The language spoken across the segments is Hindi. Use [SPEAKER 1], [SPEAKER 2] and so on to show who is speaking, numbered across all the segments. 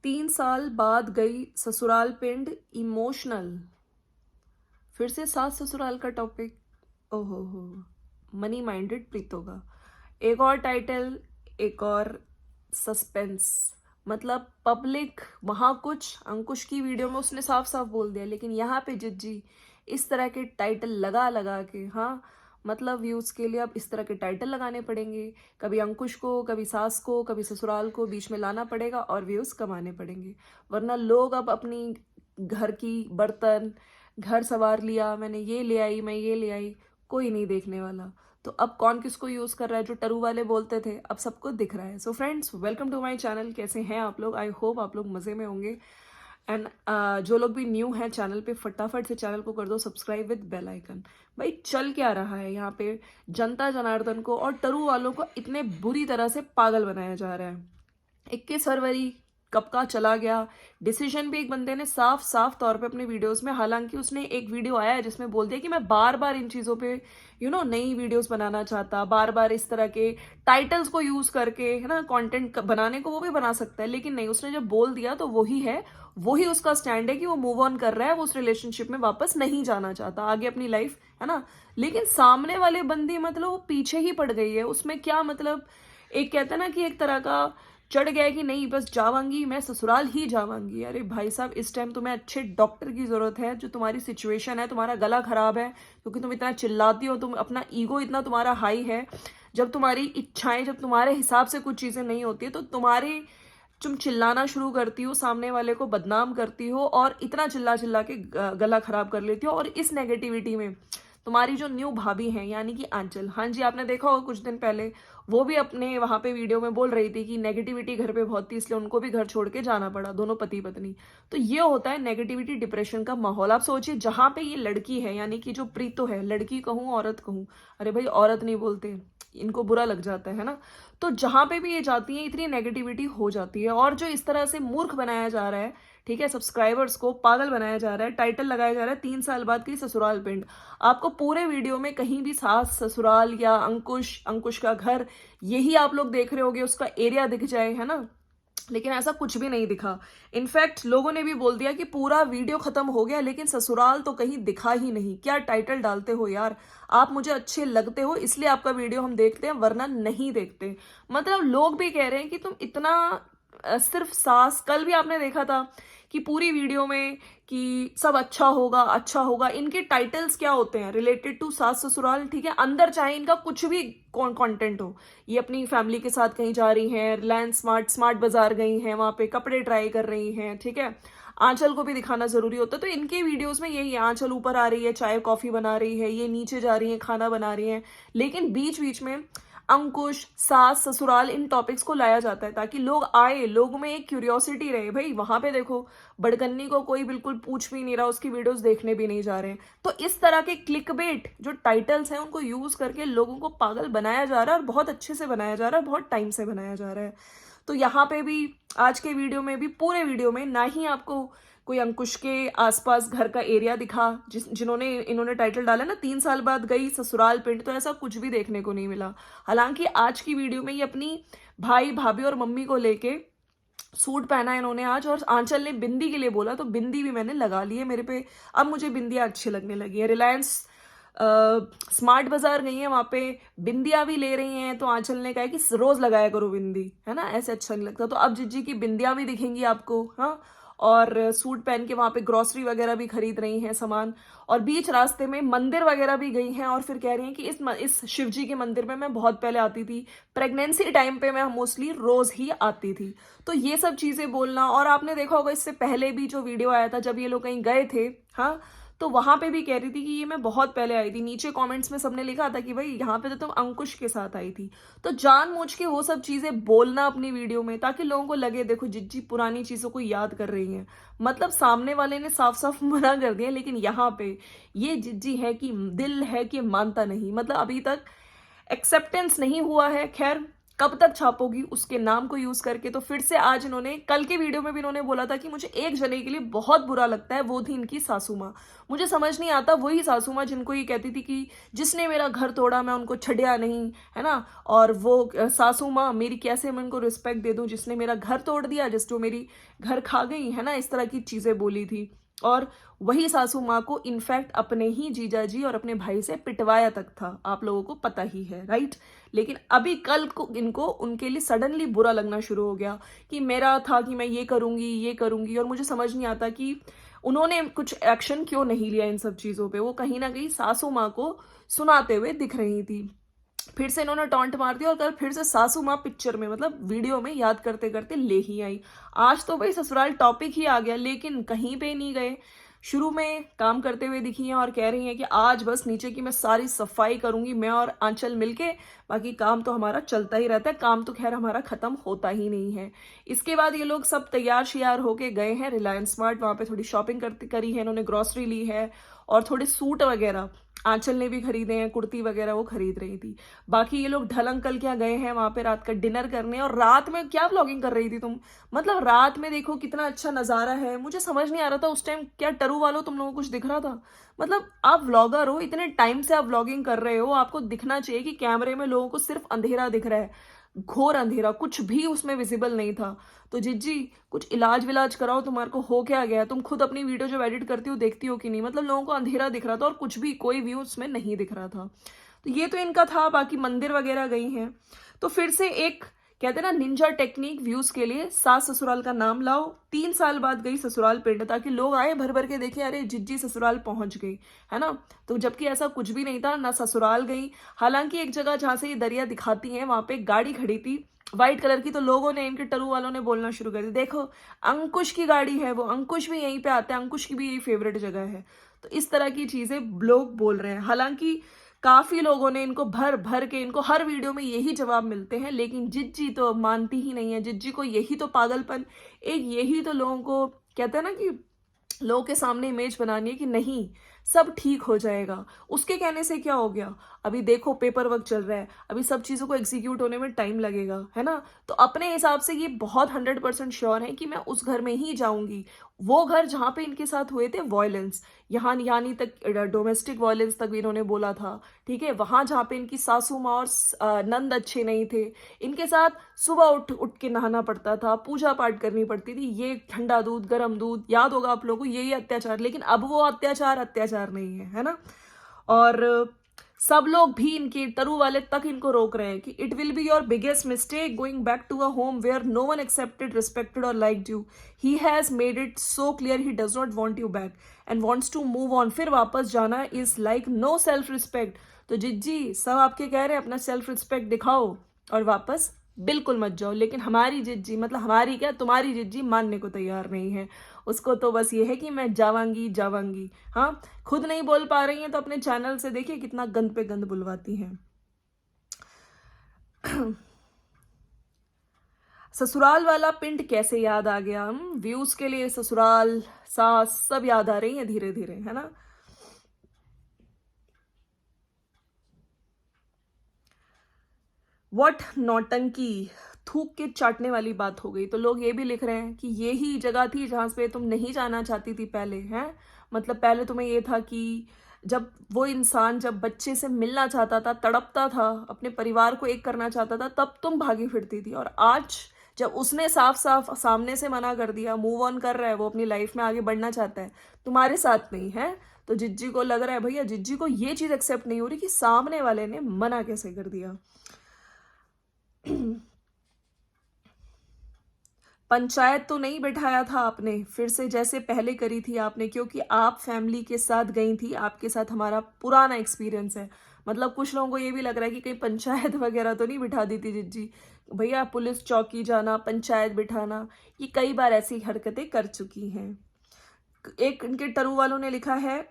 [SPEAKER 1] 3 साल बाद गई ससुराल पिंड इमोशनल। फिर से सास ससुराल का टॉपिक। ओहो हो। मनी माइंडेड प्रीतो का एक और टाइटल, एक और सस्पेंस। मतलब पब्लिक वहां कुछ, अंकुश की वीडियो में उसने साफ साफ बोल दिया, लेकिन यहाँ पे जिज्जी इस तरह के टाइटल लगा लगा के, हाँ मतलब व्यूज के लिए अब इस तरह के टाइटल लगाने पड़ेंगे। कभी अंकुश को, कभी सास को, कभी ससुराल को बीच में लाना पड़ेगा और व्यूज कमाने पड़ेंगे। वरना लोग अब अपनी घर की बर्तन, घर संवार लिया, मैंने ये ले आई, मैं ये ले आई, कोई नहीं देखने वाला। तो अब कौन किसको यूज कर रहा है, जो टरू वाले बोलते थे अब सबको दिख रहा है। So friends, welcome to my channel. कैसे हैं आप लोग? आई होप आप लोग मजे में होंगे। एंड जो लोग भी न्यू हैं चैनल पे, फटाफट से चैनल को कर दो सब्सक्राइब विद बेल आइकन। भाई चल क्या रहा है यहाँ पे? जनता जनार्दन को और टरू वालों को इतने बुरी तरह से पागल बनाया जा रहा है। 21 फरवरी कब का चला गया। डिसीजन भी एक बंदे ने साफ साफ तौर पे अपने वीडियोस में, हालांकि उसने एक वीडियो आया है जिसमें बोल दिया कि मैं बार बार इन चीजों पे नई वीडियोस बनाना चाहता, बार बार इस तरह के टाइटल्स को यूज करके, है ना, कंटेंट बनाने को वो भी बना सकता है, लेकिन नहीं, उसने जब बोल दिया तो वही है, वही उसका स्टैंड है कि वो मूव ऑन कर रहा है, वो उस रिलेशनशिप में वापस नहीं जाना चाहता, आगे अपनी लाइफ, है ना। लेकिन सामने वाले बंदी मतलब वो पीछे ही पड़ गई है। उसमें क्या मतलब, एक कहता है ना कि एक तरह का चढ़ गया है कि नहीं बस जावांगी, मैं ससुराल ही जावांगी। अरे भाई साहब, इस टाइम तुम्हें अच्छे डॉक्टर की जरूरत है। जो तुम्हारी सिचुएशन है, तुम्हारा गला खराब है क्योंकि तुम इतना चिल्लाती हो, तुम अपना ईगो इतना तुम्हारा हाई है। जब तुम्हारी इच्छाएं, जब तुम्हारे हिसाब से कुछ चीजें नहीं होती है तो तुम चिल्लाना शुरू करती हो, सामने वाले को बदनाम करती हो और इतना चिल्ला चिल्ला के गला खराब कर लेती हो। और इस नेगेटिविटी में तुम्हारी जो न्यू भाभी हैं यानी कि आंचल, हाँ जी, आपने देखा होगा कुछ दिन पहले वो भी अपने वहां पे वीडियो में बोल रही थी कि नेगेटिविटी घर पे बहुत थी, इसलिए उनको भी घर छोड़ के जाना पड़ा, दोनों पति पत्नी। तो ये होता है नेगेटिविटी, डिप्रेशन का माहौल। आप सोचिए, जहां पे ये लड़की है यानी कि जो प्रीतो है, लड़की कहूं औरत कहूं, अरे भाई औरत नहीं बोलते, इनको बुरा लग जाता है ना। तो जहां पे भी ये जाती है इतनी नेगेटिविटी हो जाती है। और जो इस तरह से मूर्ख बनाया जा रहा है, ठीक है, सब्सक्राइबर्स को पागल बनाया जा रहा है, टाइटल लगाया जा रहा है 3 साल बाद की ससुराल पिंड। आपको पूरे वीडियो में कहीं भी सास ससुराल या अंकुश, अंकुश का घर, यही आप लोग देख रहे होगे, उसका एरिया दिख जाए, है ना। लेकिन ऐसा कुछ भी नहीं दिखा। इनफैक्ट लोगों ने भी बोल दिया कि पूरा वीडियो खत्म हो गया लेकिन ससुराल तो कहीं दिखा ही नहीं। क्या टाइटल डालते हो यार। आप मुझे अच्छे लगते हो इसलिए आपका वीडियो हम देखते हैं, वरना नहीं देखते। मतलब लोग भी कह रहे हैं कि तुम इतना सिर्फ सास, कल भी आपने देखा था कि पूरी वीडियो में कि सब अच्छा होगा अच्छा होगा। इनके टाइटल्स क्या होते हैं? रिलेटेड टू सास ससुराल, ठीक है। अंदर चाहे इनका कुछ भी कंटेंट हो, ये अपनी फैमिली के साथ कहीं जा रही हैं, रिलायंस स्मार्ट स्मार्ट बाजार गई हैं, वहां पे कपड़े ट्राई कर रही हैं, ठीक है। आंचल को भी दिखाना जरूरी होता है, तो इनके वीडियोस में यही है, आंचल ऊपर आ रही है, चाय कॉफी बना रही है, ये नीचे जा रही है, खाना बना रही है। लेकिन बीच बीच में अंकुश, सास, ससुराल, इन टॉपिक्स को लाया जाता है ताकि लोग आए, लोगों में एक क्यूरियोसिटी रहे। भाई वहां पे देखो, बड़कन्नी को कोई बिल्कुल पूछ भी नहीं रहा, उसकी वीडियोस देखने भी नहीं जा रहे हैं। तो इस तरह के क्लिकबेट जो टाइटल्स हैं उनको यूज करके लोगों को पागल बनाया जा रहा है, और बहुत अच्छे से बनाया जा रहा है, बहुत टाइम से बनाया जा रहा है। तो यहाँ पे भी, आज के वीडियो में भी, पूरे वीडियो में ना ही आपको कोई अंकुश के आसपास घर का एरिया दिखा, जिन्होंने इन्होंने टाइटल डाला ना 3 साल बाद गई ससुराल पिंड, तो ऐसा कुछ भी देखने को नहीं मिला। हालांकि आज की वीडियो में ये अपनी भाई भाभी और मम्मी को लेके सूट पहना है इन्होंने आज, और आंचल ने बिंदी के लिए बोला तो बिंदी भी मैंने लगा ली है मेरे पे। अब मुझे बिंदियां अच्छी लगने लगी है। रिलायंस स्मार्ट बाजार गई है, वहां पे बिंदियां भी ले रही हैं, तो आंचल ने कहा कि रोज लगाया करो बिंदी, है ना, ऐसे अच्छा नहीं लगता। तो अब जिज्जी की बिंदियां भी दिखेंगी आपको, हाँ। और सूट पहन के वहां पे ग्रोसरी वगैरह भी खरीद रही हैं सामान, और बीच रास्ते में मंदिर वगैरह भी गई हैं, और फिर कह रही हैं कि इस शिव जी के मंदिर में मैं बहुत पहले आती थी, प्रेगनेंसी टाइम पे मैं मोस्टली रोज ही आती थी। तो ये सब चीजें बोलना। और आपने देखा होगा इससे पहले भी जो वीडियो आया था जब ये लोग कहीं गए थे, हाँ, तो वहां पे भी कह रही थी कि ये मैं बहुत पहले आई थी। नीचे कमेंट्स में सबने लिखा था कि भाई यहाँ पे तो तुम अंकुश के साथ आई थी। तो जानबूझ के वो सब चीजें बोलना अपनी वीडियो में, ताकि लोगों को लगे देखो जिज्जी पुरानी चीजों को याद कर रही है। मतलब सामने वाले ने साफ साफ मना कर दिया, लेकिन यहाँ पे ये जिज्जी है कि दिल है कि मानता नहीं। मतलब अभी तक एक्सेप्टेंस नहीं हुआ है। खैर, कब तक छापोगी उसके नाम को यूज करके। तो फिर से आज इन्होंने, कल के वीडियो में भी इन्होंने बोला था कि मुझे एक जने के लिए बहुत बुरा लगता है, वो थी इनकी सासू माँ। मुझे समझ नहीं आता, वही सासू माँ जिनको ये कहती थी कि जिसने मेरा घर तोड़ा मैं उनको छड़िया नहीं, है ना। और वो सासू माँ मेरी, कैसे मैं उनको रिस्पेक्ट दे दूं जिसने मेरा घर तोड़ दिया, जिस जो मेरी घर खा गई, है ना, इस तरह की चीजें बोली थी। और वही सासू माँ को इनफैक्ट अपने ही जीजा जी और अपने भाई से पिटवाया तक था, आप लोगों को पता ही है, राइट। लेकिन अभी कल को इनको उनके लिए सडनली बुरा लगना शुरू हो गया कि मेरा था कि मैं ये करूंगी ये करूंगी। और मुझे समझ नहीं आता कि उन्होंने कुछ एक्शन क्यों नहीं लिया इन सब चीजों पे। वो कहीं ना कहीं सासू माँ को सुनाते हुए दिख रही थी। फिर से इन्होंने टॉन्ट मार दिया और कल फिर से सासू माँ पिक्चर में, मतलब वीडियो में याद करते करते ले ही आई। आज तो भाई ससुराल टॉपिक ही आ गया, लेकिन कहीं पे नहीं गए। शुरू में काम करते हुए दिखी हैं और कह रही हैं कि आज बस नीचे की मैं सारी सफाई करूंगी, मैं और आंचल मिलके, बाकी काम तो हमारा चलता ही रहता है। काम तो खैर हमारा खत्म होता ही नहीं है। इसके बाद ये लोग सब तैयार शियार होके गए हैं रिलायंस स्मार्ट, वहां पे थोड़ी शॉपिंग करी है इन्होंने, ग्रोसरी ली है और थोड़े सूट वगैरह आंचल ने भी खरीदे हैं, कुर्ती वगैरह वो खरीद रही थी। बाकी ये लोग ढल अंकल क्या गए हैं वहां पे रात का डिनर करने। और रात में क्या व्लॉगिंग कर रही थी तुम, मतलब रात में देखो कितना अच्छा नजारा है। मुझे समझ नहीं आ रहा था उस टाइम, क्या टरू वालों तुम लोगों को कुछ दिख रहा था? मतलब आप व्लॉगर हो, इतने टाइम से आप व्लॉगिंग कर रहे हो, आपको दिखना चाहिए कि कैमरे में लोगों को सिर्फ अंधेरा दिख रहा है, घोर अंधेरा, कुछ भी उसमें विजिबल नहीं था। तो जिज्जी कुछ इलाज विलाज कराओ, तुम्हारे को हो क्या गया? तुम खुद अपनी वीडियो जब एडिट करती हो देखती हो कि नहीं? मतलब लोगों को अंधेरा दिख रहा था और कुछ भी कोई व्यू उसमें नहीं दिख रहा था। तो ये तो इनका था। बाकी मंदिर वगैरह गई हैं। तो फिर से एक कहते हैं ना निंजा टेक्निक व्यूज के लिए, सास ससुराल का नाम लाओ। 3 साल बाद गई ससुराल पिंड, ताकि लोग आए भर भर के देखे, अरे जिज्जी ससुराल पहुंच गई, है ना। तो जबकि ऐसा कुछ भी नहीं था, ना ससुराल गई। हालांकि एक जगह जहां से ये दरिया दिखाती हैं वहां पे एक गाड़ी खड़ी थी व्हाइट कलर की। तो लोगों ने, इनके टरू वालों ने बोलना शुरू कर दिया, देखो अंकुश की गाड़ी है वो, अंकुश भी यहीं पे आता है, अंकुश की भी यही फेवरेट जगह है। तो इस तरह की चीजें लोग बोल रहे हैं। हालांकि काफी लोगों ने इनको भर भर के, इनको हर वीडियो में यही जवाब मिलते हैं, लेकिन जिज्जी तो मानती ही नहीं है। जिज्जी को यही तो पागलपन, एक यही तो लोगों को कहते हैं ना कि लोगों के सामने इमेज बनानी है कि नहीं सब ठीक हो जाएगा। उसके कहने से क्या हो गया? अभी देखो पेपर वर्क चल रहा है, अभी सब चीजों को एग्जीक्यूट होने में टाइम लगेगा, है ना। तो अपने हिसाब से ये बहुत 100% श्योर है कि मैं उस घर में ही जाऊंगी, वो घर जहां पे इनके साथ हुए थे वायलेंस, यहाँ यानी तक डोमेस्टिक वायलेंस तक भी इन्होंने बोला था, ठीक है। वहां जहां पे इनकी सासू माँ और नंद अच्छे नहीं थे, इनके साथ सुबह उठ उठ के नहाना पड़ता था, पूजा पाठ करनी पड़ती थी, ये ठंडा दूध गर्म दूध, याद होगा आप लोगों को, यही अत्याचार। लेकिन अब वो अत्याचार अत्याचार नहीं है ना। और सब लोग भी, इनके तरु वाले तक इनको रोक रहे हैं कि it will be your biggest mistake going back to a home where no one accepted, respected और liked you. He has made it so clear he does not want you back and wants to move on. फिर वापस जाना is like no self respect. तो जिज्जी सब आपके कह रहे हैं अपना सेल्फ रिस्पेक्ट दिखाओ और वापस बिल्कुल मत जाओ। लेकिन हमारी जिज्जी, मतलब हमारी क्या, तुम्हारी जिज्जी मानने को तैयार नहीं है। उसको तो बस ये है कि मैं जावांगी जावांगी। हाँ, खुद नहीं बोल पा रही हैं तो अपने चैनल से देखिए कितना गंद पे गंद बुलवाती हैं। ससुराल वाला पिंड कैसे याद आ गया? व्यूज के लिए ससुराल, सास सब याद आ रही है धीरे धीरे, है ना। व्हाट नौटंकी, थूक के चाटने वाली बात हो गई। तो लोग ये भी लिख रहे हैं कि ये ही जगह थी जहां पे तुम नहीं जाना चाहती थी पहले, हैं। मतलब पहले तुम्हें ये था कि जब वो इंसान जब बच्चे से मिलना चाहता था, तड़पता था, अपने परिवार को एक करना चाहता था, तब तुम भागी फिरती थी। और आज जब उसने साफ साफ सामने से मना कर दिया, मूव ऑन कर रहा है, वो अपनी लाइफ में आगे बढ़ना चाहता है, तुम्हारे साथ नहीं है, तो जिज्जी को लग रहा है भैया, जिज्जी को ये चीज एक्सेप्ट नहीं हो रही कि सामने वाले ने मना कैसे कर दिया। पंचायत तो नहीं बैठाया था आपने, फिर से जैसे पहले करी थी आपने, क्योंकि आप फैमिली के साथ गई थी, आपके साथ हमारा पुराना एक्सपीरियंस है। मतलब कुछ लोगों को ये भी लग रहा है कि कहीं पंचायत वगैरह तो नहीं बिठा दी थी जिज्जी। भैया पुलिस चौकी जाना, पंचायत बिठाना, ये कई बार ऐसी हरकतें कर चुकी हैं। एक इनके टरू वालों ने लिखा है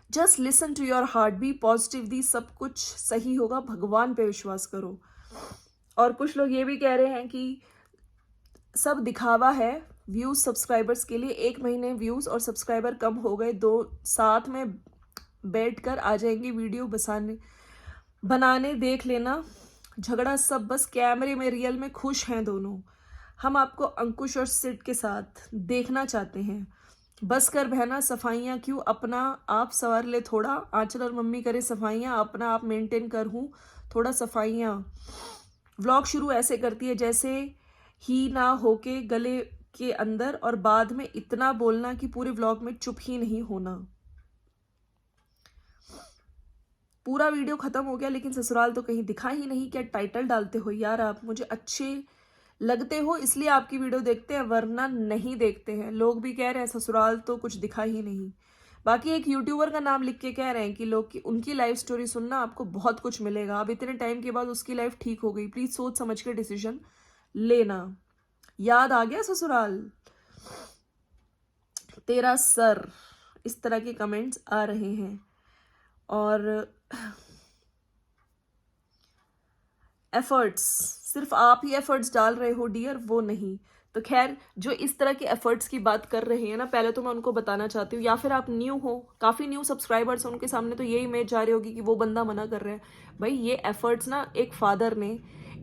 [SPEAKER 1] just listen to your heart, be positive, दी सब कुछ सही होगा, भगवान पे विश्वास करो। और कुछ लोग ये भी कह रहे हैं कि सब दिखावा है व्यूज सब्सक्राइबर्स के लिए, 1 महीने व्यूज और सब्सक्राइबर कम हो गए, दो साथ में बैठकर आ जाएंगे वीडियो बनाने, देख लेना। झगड़ा सब बस कैमरे में, रियल में खुश हैं दोनों। हम आपको अंकुश और सिड के साथ देखना चाहते हैं। बस कर बहना सफाइयाँ क्यों, अपना आप संवार ले थोड़ा। आंचल और मम्मी करे सफाइयाँ, अपना आप मेंटेन कर हूँ थोड़ा सफाइयाँ। व्लॉग शुरू ऐसे करती है जैसे ही ना होके गले के अंदर, और बाद में इतना बोलना कि पूरे व्लॉग में चुप ही नहीं होना। पूरा वीडियो खत्म हो गया लेकिन ससुराल तो कहीं दिखा ही नहीं। क्या टाइटल डालते हो यार आप, मुझे अच्छे लगते हो इसलिए आपकी वीडियो देखते हैं, वरना नहीं देखते हैं। लोग भी कह रहे हैं ससुराल तो कुछ दिखा ही नहीं। बाकी एक यूट्यूबर का नाम लिख के कह रहे हैं कि लोग की उनकी लाइफ स्टोरी सुनना आपको बहुत कुछ मिलेगा। अब इतने टाइम के बाद उसकी लाइफ ठीक हो गई, प्लीज सोच समझ के डिसीजन लेना। याद आ गया ससुराल तेरा सर, इस तरह के कमेंट्स आ रहे हैं। और एफर्ट्स, सिर्फ आप ही एफर्ट्स डाल रहे हो डियर, वो नहीं। तो खैर, जो इस तरह के एफर्ट्स की बात कर रहे हैं ना, पहले तो मैं उनको बताना चाहती हूँ, या फिर आप न्यू हो, काफ़ी न्यू सब्सक्राइबर्स हैं, उनके सामने तो ये इमेज जा रही होगी कि वो बंदा मना कर रहा है। भाई ये एफर्ट्स ना एक फादर ने,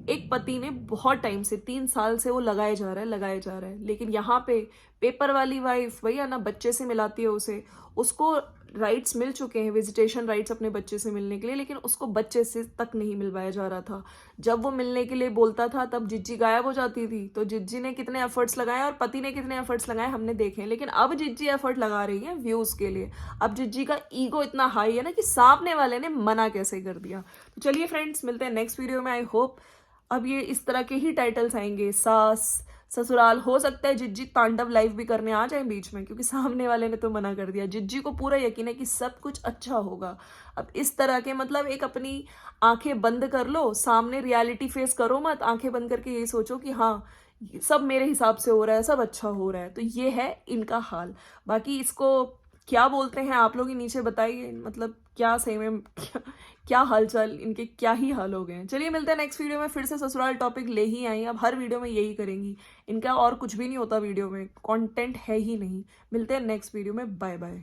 [SPEAKER 1] एक पति ने बहुत टाइम से, 3 साल से वो लगाए जा रहा है, लगाए जा रहा है। लेकिन यहाँ पे पेपर वाली वाइफ भैया ना बच्चे से मिलाती है उसे, उसको राइट्स मिल चुके हैं, विजिटेशन राइट्स अपने बच्चे से मिलने के लिए, लेकिन उसको बच्चे से तक नहीं मिलवाया जा रहा था। जब वो मिलने के लिए बोलता था तब जिज्जी गायब हो जाती थी। तो जिज्जी ने कितने एफर्ट्स लगाए और पति ने कितने एफर्ट्स लगाए हमने देखे, लेकिन अब जिज्जी एफर्ट लगा रही है व्यूज के लिए। अब जिज्जी का ईगो इतना हाई है ना कि सामने वाले ने मना कैसे कर दिया। तो चलिए फ्रेंड्स, मिलते हैं नेक्स्ट वीडियो में। आई होप अब ये इस तरह के ही टाइटल्स आएंगे, सास ससुराल। हो सकता है जिज्जी तांडव लाइव भी करने आ जाए बीच में, क्योंकि सामने वाले ने तो मना कर दिया। जिज्जी को पूरा यकीन है कि सब कुछ अच्छा होगा। अब इस तरह के मतलब एक अपनी आंखें बंद कर लो, सामने रियलिटी फेस करो मत, आंखें बंद करके यही सोचो कि हाँ सब मेरे हिसाब से हो रहा है, सब अच्छा हो रहा है। तो ये है इनका हाल। बाकी इसको क्या बोलते हैं आप लोग ही नीचे बताइए, मतलब क्या सही में क्या हालचाल इनके, क्या ही हाल हो गए हैं। चलिए मिलते हैं नेक्स्ट वीडियो में, फिर से ससुराल टॉपिक ले ही आई। अब हर वीडियो में यही करेंगी, इनका और कुछ भी नहीं होता वीडियो में, कंटेंट है ही नहीं। मिलते हैं नेक्स्ट वीडियो में, बाय बाय।